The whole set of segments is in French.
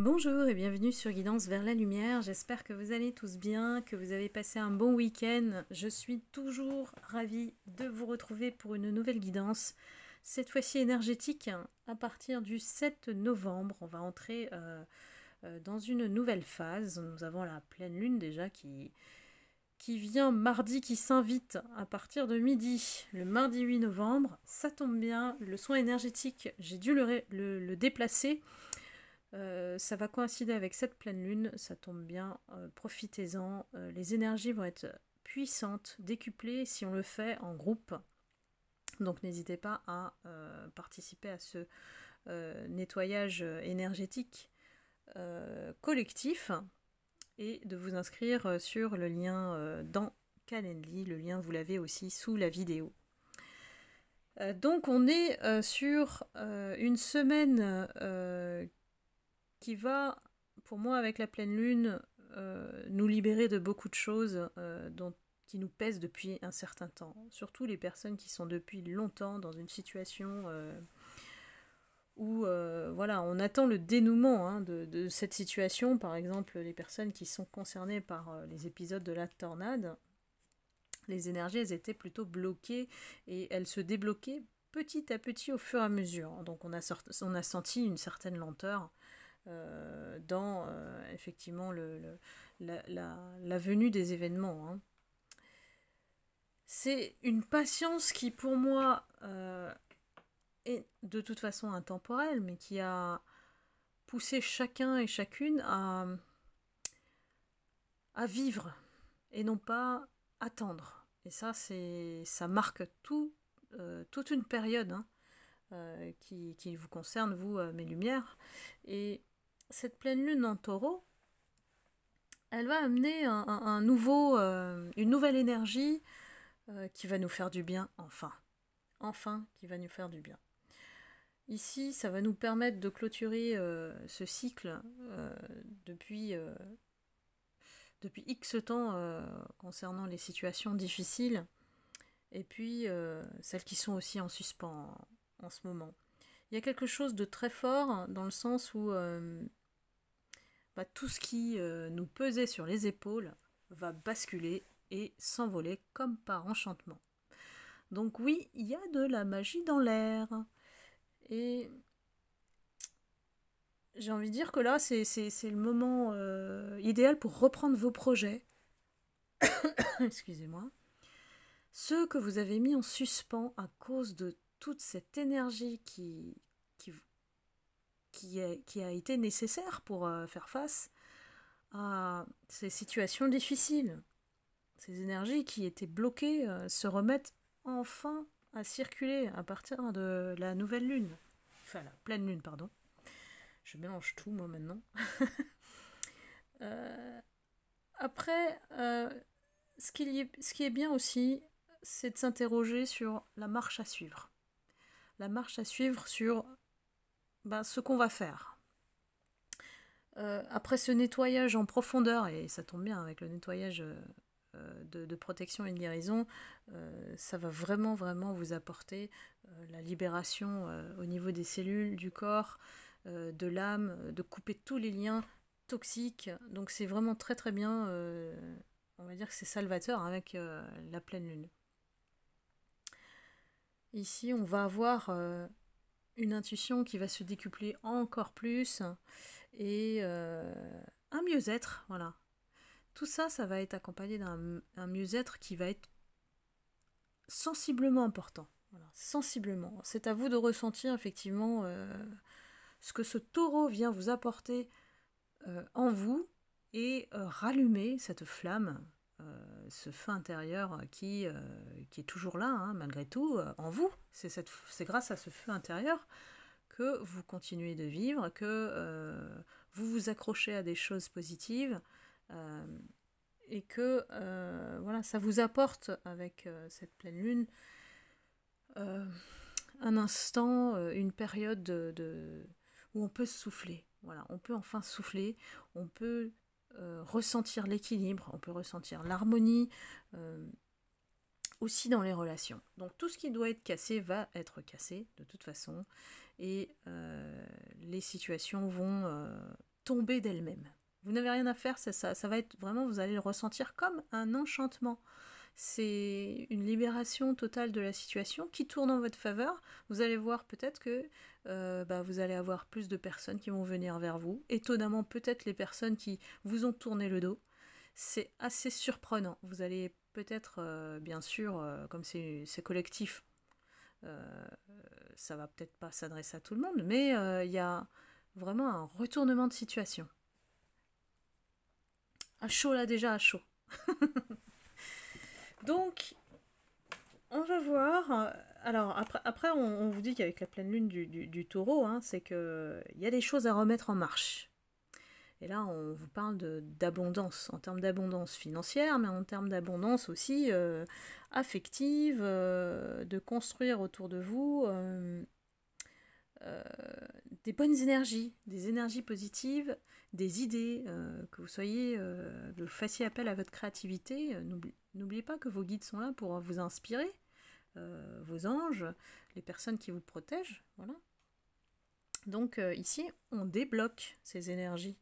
Bonjour et bienvenue sur Guidance vers la lumière. J'espère que vous allez tous bien, que vous avez passé un bon week-end. Je suis toujours ravie de vous retrouver pour une nouvelle guidance, cette fois-ci énergétique. À partir du 7 novembre, on va entrer dans une nouvelle phase. Nous avons la pleine lune déjà qui vient mardi, qui s'invite à partir de midi, le mardi 8 novembre. Ça tombe bien, le soin énergétique, j'ai dû le déplacer. Ça va coïncider avec cette pleine lune, ça tombe bien, profitez-en. Les énergies vont être puissantes, décuplées si on le fait en groupe. Donc n'hésitez pas à participer à ce nettoyage énergétique collectif et de vous inscrire sur le lien dans Calendly. Le lien, vous l'avez aussi sous la vidéo. Donc on est sur une semaine qui va, pour moi, avec la pleine lune, nous libérer de beaucoup de choses qui nous pèsent depuis un certain temps. Surtout les personnes qui sont depuis longtemps dans une situation où voilà, on attend le dénouement de cette situation. Par exemple, les personnes qui sont concernées par les épisodes de la tornade, les énergies, elles étaient plutôt bloquées et elles se débloquaient petit à petit au fur et à mesure. Donc on a senti une certaine lenteur dans effectivement la venue des événements. Hein. C'est une patience qui pour moi est de toute façon intemporelle, mais qui a poussé chacun et chacune à vivre et non pas attendre. Et ça, ça marque toute une période qui vous concerne, vous, mes lumières. Et cette pleine lune en taureau, elle va amener une nouvelle énergie qui va nous faire du bien, enfin, qui va nous faire du bien. Ici, ça va nous permettre de clôturer ce cycle depuis X temps concernant les situations difficiles et puis celles qui sont aussi en suspens en ce moment. Il y a quelque chose de très fort dans le sens où tout ce qui nous pesait sur les épaules va basculer et s'envoler comme par enchantement. Donc oui, il y a de la magie dans l'air. Et j'ai envie de dire que là, c'est le moment idéal pour reprendre vos projets. Excusez-moi. Ceux que vous avez mis en suspens à cause de toute cette énergie qui a été nécessaire pour faire face à ces situations difficiles. Ces énergies qui étaient bloquées se remettent enfin à circuler à partir de la nouvelle lune. Enfin, la pleine lune, pardon. Je mélange tout, moi, maintenant. Après, ce qui est bien aussi, c'est de s'interroger sur la marche à suivre. La marche à suivre sur ce qu'on va faire. Après ce nettoyage en profondeur, et ça tombe bien avec le nettoyage de protection et de guérison, ça va vraiment vous apporter la libération au niveau des cellules, du corps, de l'âme, de couper tous les liens toxiques. Donc c'est vraiment très bien, on va dire que c'est salvateur avec la pleine lune. Ici on va avoir une intuition qui va se décupler encore plus et un mieux-être, voilà. Tout ça, ça va être accompagné d'un mieux-être qui va être sensiblement important. Voilà, sensiblement. C'est à vous de ressentir effectivement ce que ce taureau vient vous apporter en vous et rallumer cette flamme, ce feu intérieur qui est toujours là, malgré tout, en vous. C'est grâce à ce feu intérieur que vous continuez de vivre, que vous vous accrochez à des choses positives, et que voilà, ça vous apporte avec cette pleine lune un instant, une période où on peut souffler. Voilà, on peut enfin souffler, on peut ressentir l'équilibre, on peut ressentir l'harmonie, aussi dans les relations. Donc tout ce qui doit être cassé va être cassé de toute façon, et les situations vont tomber d'elle-même. Vous n'avez rien à faire, ça va être vraiment, vous allez le ressentir comme un enchantement. C'est une libération totale de la situation qui tourne en votre faveur. Vous allez voir peut-être que vous allez avoir plus de personnes qui vont venir vers vous. Étonnamment, peut-être les personnes qui vous ont tourné le dos. C'est assez surprenant. Vous allez peut-être, bien sûr, comme c'est collectif, ça va peut-être pas s'adresser à tout le monde, mais il y a vraiment un retournement de situation. À chaud là déjà, à chaud. Donc, on va voir. Alors, après on vous dit qu'avec la pleine lune du taureau, hein, c'est qu'il y a des choses à remettre en marche. Et là, on vous parle d'abondance, en termes d'abondance financière, mais en termes d'abondance aussi affective, de construire autour de vous des bonnes énergies, des énergies positives, des idées, que vous fassiez appel à votre créativité. N'oubliez pas que vos guides sont là pour vous inspirer, vos anges, les personnes qui vous protègent, voilà. Donc ici, on débloque ces énergies.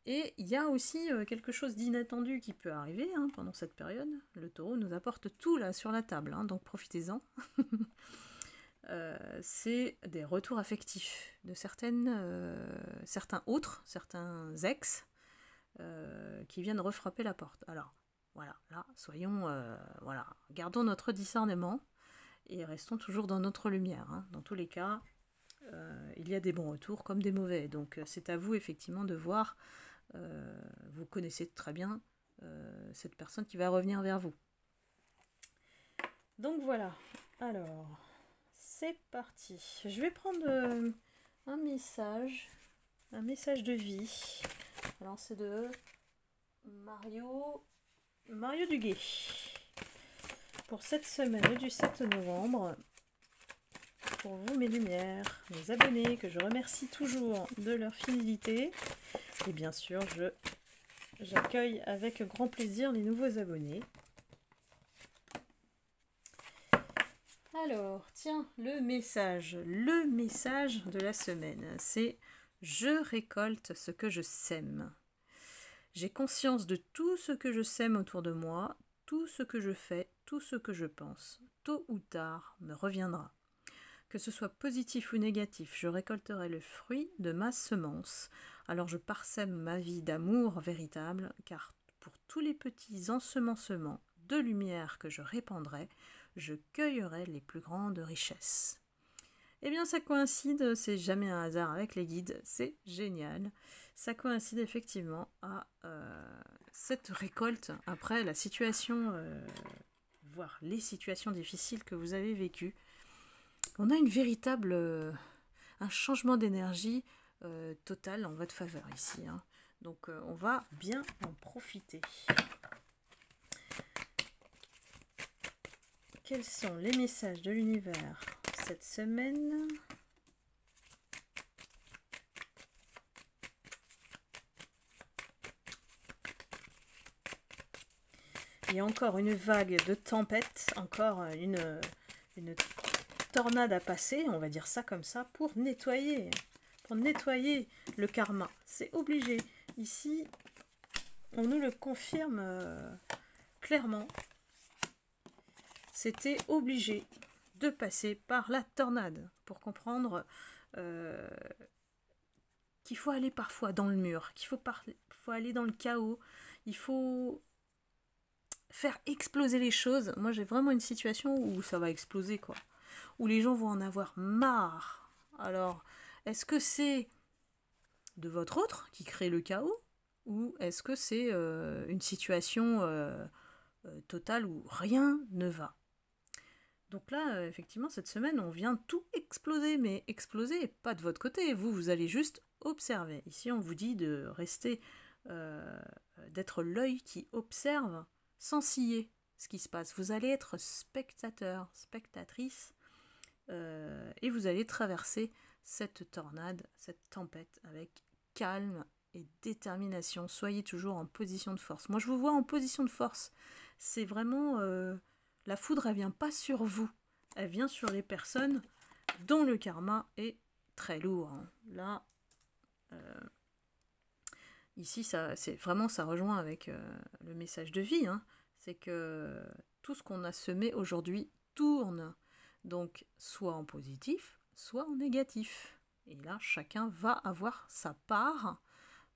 Et il y a aussi quelque chose d'inattendu qui peut arriver pendant cette période. Le taureau nous apporte tout là sur la table, donc profitez-en. C'est des retours affectifs de certains autres, certains ex, qui viennent refrapper la porte. Alors, voilà, là, gardons notre discernement et restons toujours dans notre lumière. Dans tous les cas, il y a des bons retours comme des mauvais. Donc, c'est à vous, effectivement, de voir. Vous connaissez très bien cette personne qui va revenir vers vous. Donc, voilà. Alors... c'est parti. Je vais prendre un message de vie. Alors c'est de Mario Duguay. Pour cette semaine du 7 novembre, pour vous mes lumières, mes abonnés, que je remercie toujours de leur fidélité. Et bien sûr, j'accueille avec grand plaisir les nouveaux abonnés. Alors, tiens, le message de la semaine, c'est « Je récolte ce que je sème ». J'ai conscience de tout ce que je sème autour de moi, tout ce que je fais, tout ce que je pense. Tôt ou tard, me reviendra. Que ce soit positif ou négatif, je récolterai le fruit de ma semence. Alors je parsème ma vie d'amour véritable, car pour tous les petits ensemencements de lumière que je répandrai, je cueillerai les plus grandes richesses. Eh bien, ça coïncide, c'est jamais un hasard avec les guides, c'est génial. Ça coïncide effectivement à cette récolte après la situation, voire les situations difficiles que vous avez vécues. On a une véritable, un changement d'énergie total en votre faveur ici. Donc, on va bien en profiter. Quels sont les messages de l'univers cette semaine? Il y a encore une vague de tempête, encore une tornade à passer, on va dire ça comme ça, pour nettoyer le karma. C'est obligé. Ici, on nous le confirme clairement. C'était obligé de passer par la tornade pour comprendre qu'il faut aller parfois dans le mur, qu'il faut aller dans le chaos, il faut faire exploser les choses. Moi, j'ai vraiment une situation où ça va exploser, quoi. Où les gens vont en avoir marre. Alors, est-ce que c'est de votre autre qui crée le chaos, ou est-ce que c'est une situation totale où rien ne va? Donc là, effectivement, cette semaine, on vient tout exploser, mais exploser, pas de votre côté. Vous allez juste observer. Ici, on vous dit de rester, d'être l'œil qui observe sans scier ce qui se passe. Vous allez être spectateur, spectatrice, et vous allez traverser cette tornade, cette tempête avec calme et détermination. Soyez toujours en position de force. Moi, je vous vois en position de force. C'est vraiment... la foudre, elle vient pas sur vous. Elle vient sur les personnes dont le karma est très lourd. Là, Ici, c'est vraiment, ça rejoint avec le message de vie, hein. C'est que tout ce qu'on a semé aujourd'hui tourne. Donc, soit en positif, soit en négatif. Et là, chacun va avoir sa part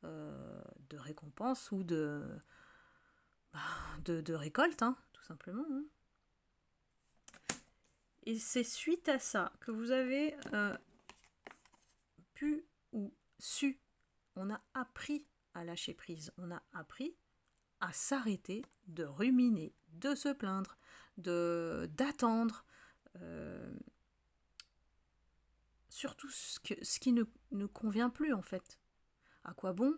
de récompense ou de récolte, hein, tout simplement. Hein. Et c'est suite à ça que vous avez pu ou su, on a appris à lâcher prise, on a appris à s'arrêter de ruminer, de se plaindre, d'attendre, surtout ce qui ne convient plus en fait. À quoi bon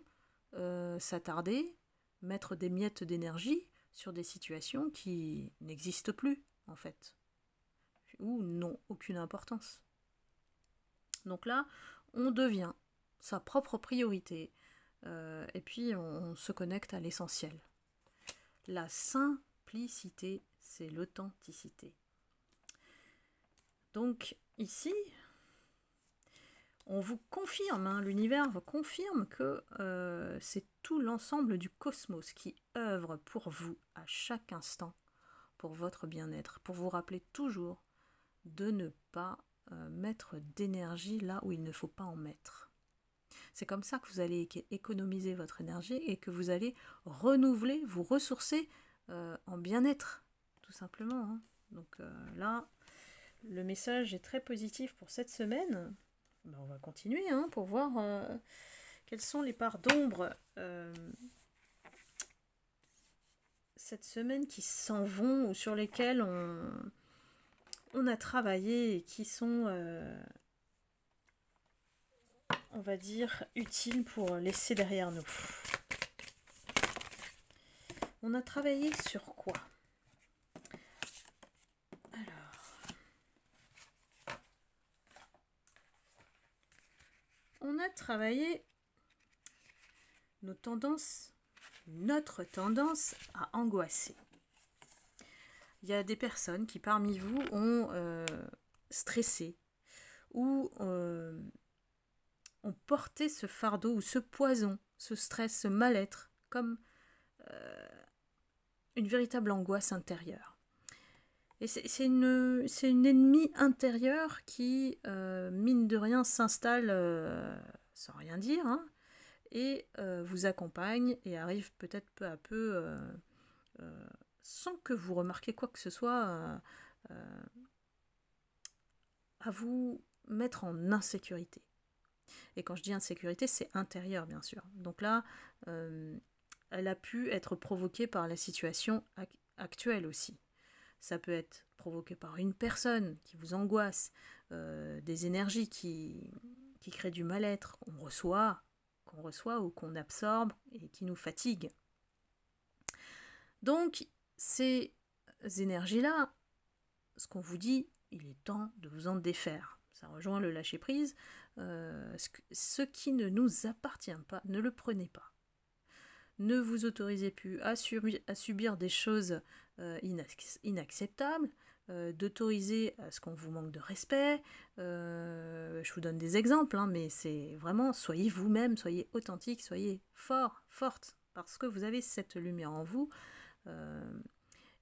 s'attarder, mettre des miettes d'énergie sur des situations qui n'existent plus en fait, ou n'ont aucune importance. Donc là, on devient sa propre priorité, et puis on se connecte à l'essentiel. La simplicité, c'est l'authenticité. Donc ici, on vous confirme, hein, l'univers vous confirme que c'est tout l'ensemble du cosmos qui œuvre pour vous à chaque instant, pour votre bien-être, pour vous rappeler toujours de ne pas mettre d'énergie là où il ne faut pas en mettre. C'est comme ça que vous allez économiser votre énergie et que vous allez renouveler, vous ressourcer en bien-être, tout simplement. Hein. Donc là, le message est très positif pour cette semaine. Ben, on va continuer hein, pour voir quelles sont les parts d'ombre cette semaine qui s'en vont ou sur lesquelles on a travaillé et qui sont, on va dire, utiles pour laisser derrière nous. On a travaillé sur quoi? On a travaillé notre tendance à angoisser. Il y a des personnes qui parmi vous ont stressé ou ont porté ce fardeau ou ce poison, ce stress, ce mal-être comme une véritable angoisse intérieure. Et c'est une ennemie intérieure qui, mine de rien, s'installe sans rien dire, hein, et vous accompagne et arrive peut-être peu à peu, sans que vous remarquiez quoi que ce soit, à vous mettre en insécurité. Et quand je dis insécurité, c'est intérieur, bien sûr. Donc là, elle a pu être provoquée par la situation actuelle aussi. Ça peut être provoqué par une personne qui vous angoisse, des énergies qui créent du mal-être qu'on reçoit ou qu'on absorbe et qui nous fatiguent. Donc, ces énergies-là, ce qu'on vous dit, il est temps de vous en défaire. Ça rejoint le lâcher-prise. Ce qui ne nous appartient pas, ne le prenez pas. Ne vous autorisez plus à subir des choses inacceptables, d'autoriser à ce qu'on vous manque de respect. Je vous donne des exemples, hein, mais c'est vraiment, soyez vous-même, soyez authentique, soyez fort, forte, parce que vous avez cette lumière en vous.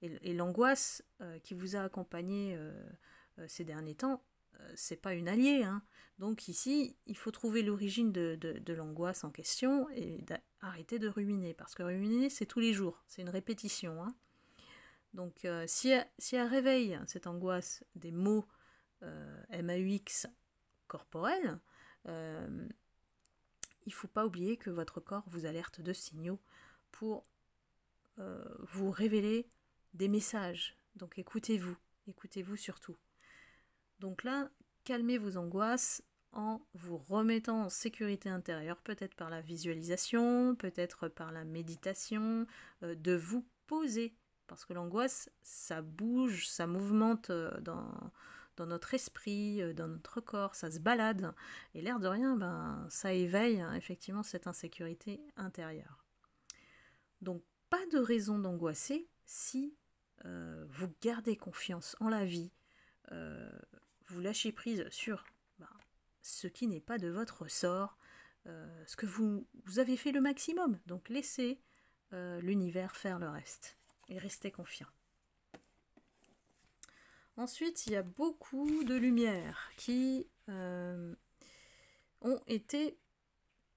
Et l'angoisse qui vous a accompagné ces derniers temps, c'est pas une alliée, hein. Donc ici, il faut trouver l'origine de l'angoisse en question et arrêter de ruminer, parce que ruminer, c'est tous les jours, c'est une répétition, hein. Donc si elle réveille cette angoisse des mots MAUX corporels, il ne faut pas oublier que votre corps vous alerte de signaux pour vous révéler des messages. Donc écoutez-vous surtout. Donc là, calmez vos angoisses en vous remettant en sécurité intérieure, peut-être par la visualisation, peut-être par la méditation, de vous poser. Parce que l'angoisse, ça bouge, ça mouvemente dans notre esprit, dans notre corps, ça se balade. Et l'air de rien, ça éveille effectivement cette insécurité intérieure. Donc, pas de raison d'angoisser si vous gardez confiance en la vie, vous lâchez prise sur ce qui n'est pas de votre ressort, ce que vous avez fait le maximum. Donc laissez l'univers faire le reste et restez confiant. Ensuite, il y a beaucoup de lumières qui ont été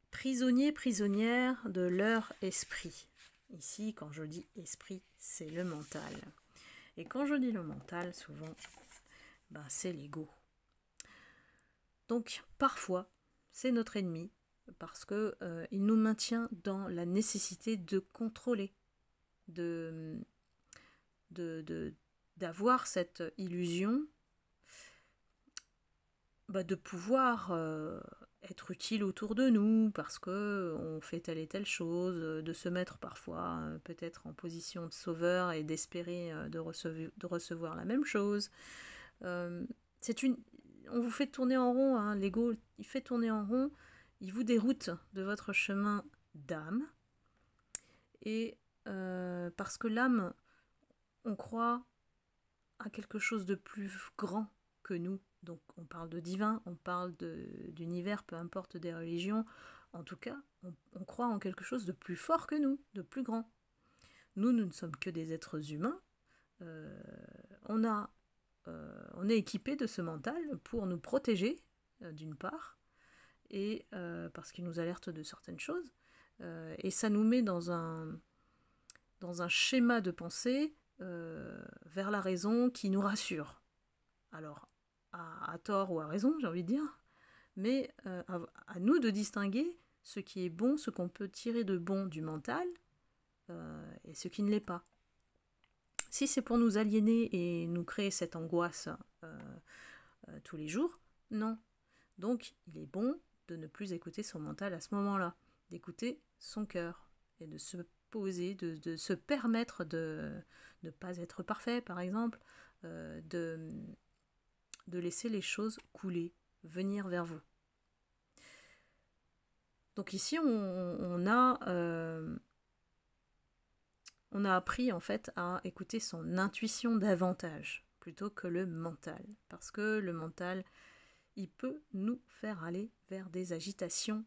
prisonnières de leur esprit. Ici, quand je dis esprit, c'est le mental. Et quand je dis le mental, souvent, c'est l'ego. Donc, parfois, c'est notre ennemi, parce que il nous maintient dans la nécessité de contrôler, d'avoir cette illusion de pouvoir être utile autour de nous parce que on fait telle et telle chose, de se mettre parfois peut-être en position de sauveur et d'espérer de recevoir la même chose. On vous fait tourner en rond, hein, l'ego il fait tourner en rond, il vous déroute de votre chemin d'âme et parce que l'âme, on croit à quelque chose de plus grand que nous. Donc on parle de divin, on parle d'univers, peu importe des religions. En tout cas, on croit en quelque chose de plus fort que nous, de plus grand. Nous ne sommes que des êtres humains. On est équipé de ce mental pour nous protéger, d'une part, et parce qu'il nous alerte de certaines choses. Et ça nous met dans un schéma de pensée vers la raison qui nous rassure. Alors, à tort ou à raison, j'ai envie de dire, mais à nous de distinguer ce qui est bon, ce qu'on peut tirer de bon du mental, et ce qui ne l'est pas. Si c'est pour nous aliéner et nous créer cette angoisse tous les jours, non. Donc, il est bon de ne plus écouter son mental à ce moment-là, d'écouter son cœur et de se poser, de se permettre de ne pas être parfait, par exemple, de laisser les choses couler, venir vers vous. Donc ici, on a appris en fait à écouter son intuition davantage plutôt que le mental. Parce que le mental, il peut nous faire aller vers des agitations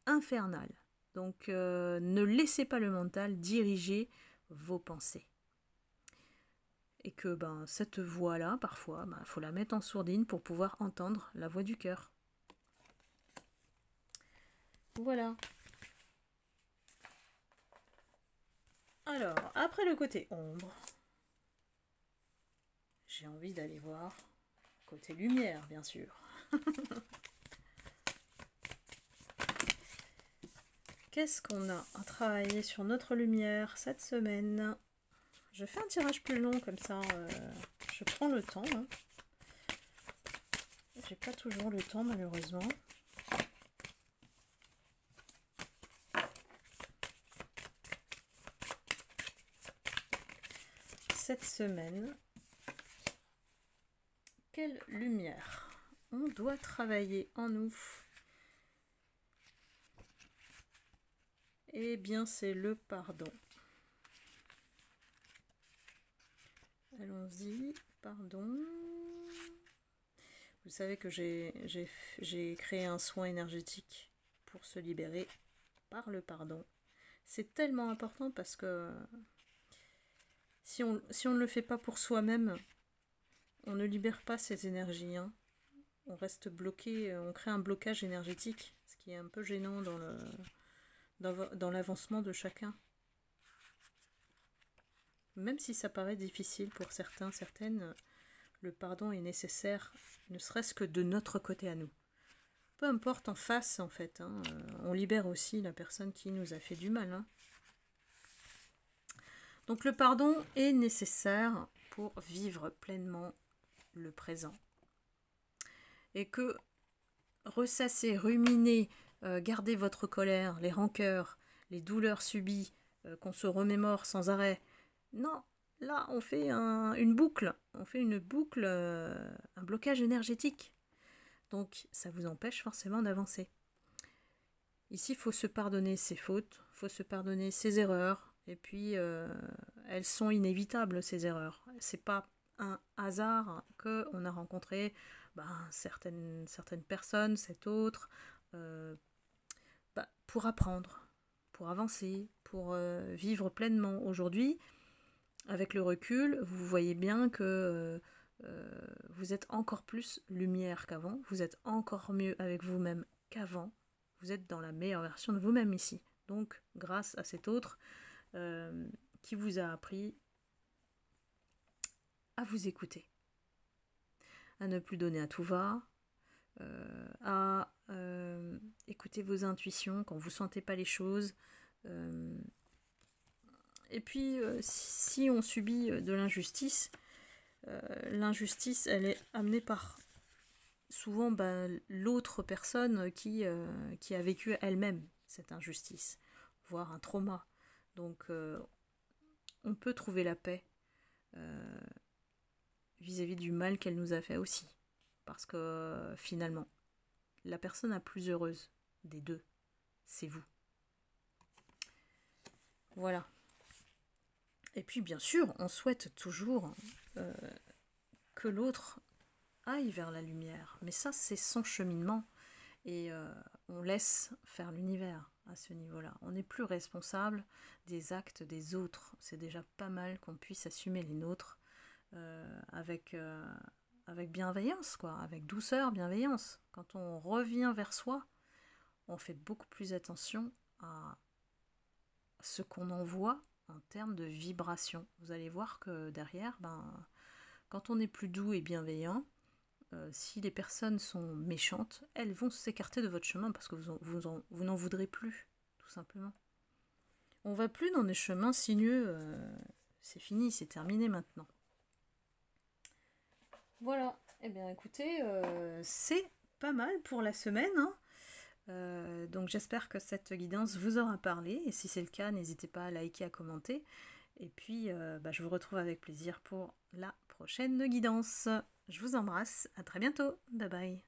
infernales. Donc ne laissez pas le mental diriger vos pensées. Et que cette voix-là, parfois, faut la mettre en sourdine pour pouvoir entendre la voix du cœur. Voilà. Alors, après le côté ombre, j'ai envie d'aller voir côté lumière, bien sûr. Qu'est-ce qu'on a à travailler sur notre lumière cette semaine ? Je fais un tirage plus long, comme ça, je prends le temps. Hein. J'ai pas toujours le temps, malheureusement. Cette semaine, quelle lumière on doit travailler en nous? Eh bien, c'est le pardon. Allons-y, pardon. Vous savez que j'ai créé un soin énergétique pour se libérer par le pardon. C'est tellement important parce que si on ne le fait pas pour soi-même, on ne libère pas ces énergies. Hein. On reste bloqué, on crée un blocage énergétique, ce qui est un peu gênant dans l'avancement de chacun. Même si ça paraît difficile pour certains, certaines, le pardon est nécessaire, ne serait-ce que de notre côté à nous. Peu importe en face, en fait, hein, on libère aussi la personne qui nous a fait du mal. Hein. Donc le pardon est nécessaire pour vivre pleinement le présent. Et que ressasser, ruminer, garder votre colère, les rancœurs, les douleurs subies, qu'on se remémore sans arrêt, non, là on fait une boucle, un blocage énergétique. Donc ça vous empêche forcément d'avancer. Ici, il faut se pardonner ses fautes, il faut se pardonner ses erreurs, et puis elles sont inévitables ces erreurs. C'est pas un hasard qu'on a rencontré certaines personnes, cette autre, pour apprendre, pour avancer, pour vivre pleinement. Aujourd'hui, avec le recul, vous voyez bien que vous êtes encore plus lumière qu'avant, vous êtes encore mieux avec vous-même qu'avant, vous êtes dans la meilleure version de vous-même ici. Donc, grâce à cet autre qui vous a appris à vous écouter, à ne plus donner à tout va, à écouter vos intuitions quand vous ne sentez pas les choses. Et puis, si on subit de l'injustice, l'injustice, elle est amenée par souvent l'autre personne qui a vécu elle-même cette injustice, voire un trauma. Donc, on peut trouver la paix vis-à-vis du mal qu'elle nous a fait aussi. Parce que finalement, la personne la plus heureuse des deux, c'est vous. Voilà. Et puis bien sûr, on souhaite toujours que l'autre aille vers la lumière. Mais ça, c'est son cheminement. Et on laisse faire l'univers à ce niveau-là. On n'est plus responsable des actes des autres. C'est déjà pas mal qu'on puisse assumer les nôtres avec bienveillance, quoi, avec douceur, bienveillance. Quand on revient vers soi, on fait beaucoup plus attention à ce qu'on envoie en termes de vibration. Vous allez voir que derrière, quand on est plus doux et bienveillant, si les personnes sont méchantes, elles vont s'écarter de votre chemin parce que vous n'en voudrez plus, tout simplement. On va plus dans des chemins sinueux, c'est fini, c'est terminé maintenant. Voilà, eh bien écoutez, c'est pas mal pour la semaine, hein. Donc j'espère que cette guidance vous aura parlé, et si c'est le cas, n'hésitez pas à liker, à commenter, et puis je vous retrouve avec plaisir pour la prochaine guidance. Je vous embrasse, à très bientôt, bye bye.